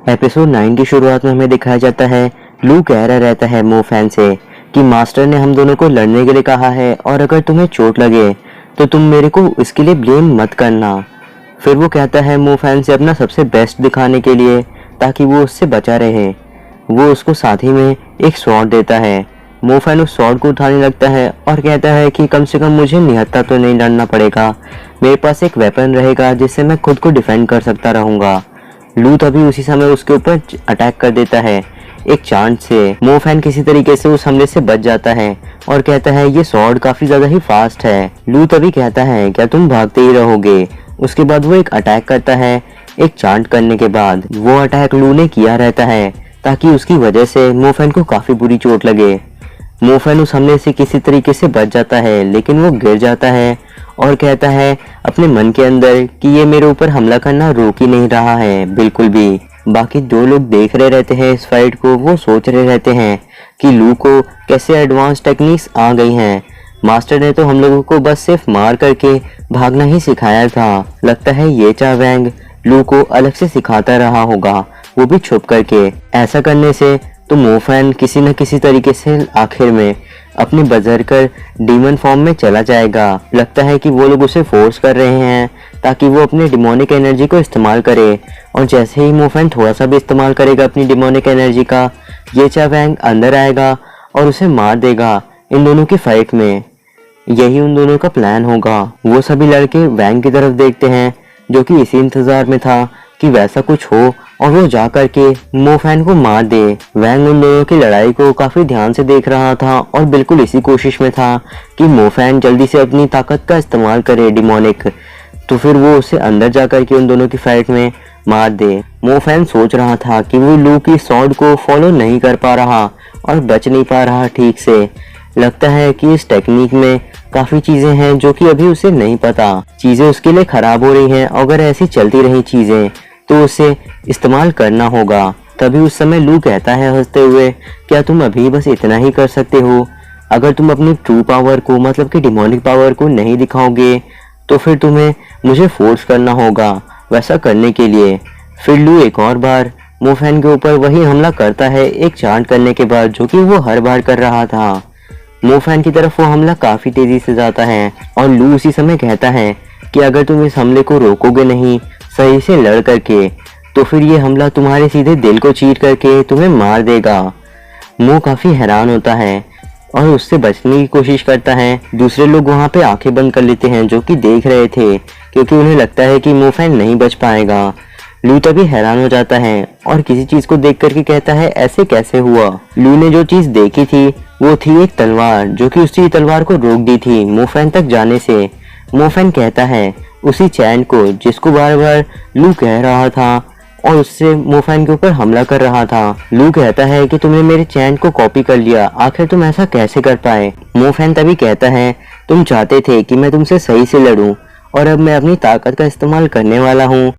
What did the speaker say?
Episode 9 की शुरुआत में हमें दिखाया जाता है लू कह रहा रहता है मोफैन से कि मास्टर ने हम दोनों को लड़ने के लिए कहा है और अगर तुम्हें चोट लगे तो तुम मेरे को इसके लिए ब्लेम मत करना। फिर वो कहता है मोफैन से अपना सबसे बेस्ट दिखाने के लिए ताकि वो उससे बचा रहे। वो उसको साथ ही में एक स्वॉर्ड देता है। मोफैन उस स्वॉर्ड को उठाने लगता है और कहता है कि कम से कम मुझे निहत्था तो नहीं लड़ना पड़ेगा, मेरे पास एक वेपन रहेगा जिससे मैं खुद को डिफेंड कर सकता रहूंगा। लू तभी उसी समय उसके ऊपर अटैक कर देता है एक चांट से। मोफैन किसी तरीके से उस हमले से बच जाता है और कहता है ये स्वॉर्ड काफी ज्यादा ही फास्ट है। लू तभी कहता है क्या तुम भागते ही रहोगे। उसके बाद वो एक अटैक करता है। एक चांट करने के बाद वो अटैक लू ने किया रहता है ताकि उसकी वजह से मोफैन को काफी बुरी चोट लगे। मोफैन उस हमले से किसी तरीके से बच जाता है लेकिन वो गिर जाता है और कहता है अपने मन के अंदर कि ये मेरे ऊपर हमला करना रोक ही नहीं रहा है बिल्कुल भी। बाकी जो लोग देख रहे रहते हैं इस फाइट को वो सोच रहे रहते हैं कि लू को कैसे एडवांस टेक्निक्स आ गई हैं। मास्टर ने तो हम लोगों को बस सिर्फ मार करके भागना ही सिखाया था। लगता है ये चावैंग लू को अलग से सिखाता रहा होगा, वो भी छुप करके। ऐसा करने से तो मोफैन किसी न किसी तरीके से आखिर में अपनी बजरकर डीमन फॉर्म में चला जाएगा। लगता है कि वो लोग उसे फोर्स कर रहे हैं ताकि वो अपने डिमोनिक एनर्जी को इस्तेमाल करे और जैसे ही मोफैन थोड़ा सा भी इस्तेमाल करेगा अपनी डिमोनिक एनर्जी का, ये चावैंग अंदर आएगा और उसे मार देगा इन दोनों की फाइट में। यही उन दोनों का प्लान होगा। वो सभी लड़के वैंग की तरफ देखते हैं जो कि इसी इंतजार में था कि वैसा कुछ हो और वो जा करके मोफैन को मार दे। वैंग उन दोनों की लड़ाई को काफी ध्यान से देख रहा था और बिल्कुल इसी कोशिश में था कि मोफैन जल्दी से अपनी ताकत का इस्तेमाल करे डिमोनिक, तो फिर वो उसे अंदर जा करके उन दोनों की फाइट में मार दे। मोफैन सोच रहा था कि वो लू की स्वॉर्ड को फॉलो नहीं कर पा रहा और बच नहीं पा रहा ठीक से। लगता है कि इस टेक्निक में काफी चीजें हैं जो कि अभी उसे नहीं पता। चीजें उसके लिए खराब हो रही हैं, अगर ऐसी चलती रही चीजें तो उसे इस्तेमाल करना होगा। तभी उस समय लू कहता है हंसते हुए क्या तुम अभी बस इतना ही कर सकते हो, अगर तुम अपनी ट्रू पावर को मतलब कि डिमोनिक पावर को नहीं दिखाओगे तो फिर तुम्हें मुझे फोर्स करना होगा वैसा करने के लिए। फिर लू एक और बार मोफैन के ऊपर वही हमला करता है एक चांट करने के बाद जो कि वो हर बार कर रहा था। मोफैन की तरफ वो हमला काफी तेजी से जाता है और लू उसी समय कहता है कि अगर तुम इस हमले को रोकोगे नहीं सही से लड़ करके तो फिर ये हमला तुम्हारे सीधे दिल को चीर करके तुम्हें मार देगा। मो काफी हैरान होता है और उससे बचने की कोशिश करता है। दूसरे लोग वहां पे आंखें बंद कर लेते हैं जो कि देख रहे थे क्योंकि उन्हें लगता है कि मोफैन नहीं बच पाएगा। लू तभी हैरान हो जाता है और किसी चीज को देख करके कहता है ऐसे कैसे हुआ। लू ने जो चीज देखी थी वो थी एक तलवार जो कि उसी तलवार को रोक दी थी मोफैन तक जाने से। मोफैन कहता है उसी चैन को जिसको बार बार लू कह रहा था और उससे मोफैन के ऊपर हमला कर रहा था। लू कहता है कि तुमने मेरे चैन को कॉपी कर लिया, आखिर तुम ऐसा कैसे कर पाए। मोफैन तभी कहता है तुम चाहते थे कि मैं तुमसे सही से लड़ूं और अब मैं अपनी ताकत का इस्तेमाल करने वाला हूँ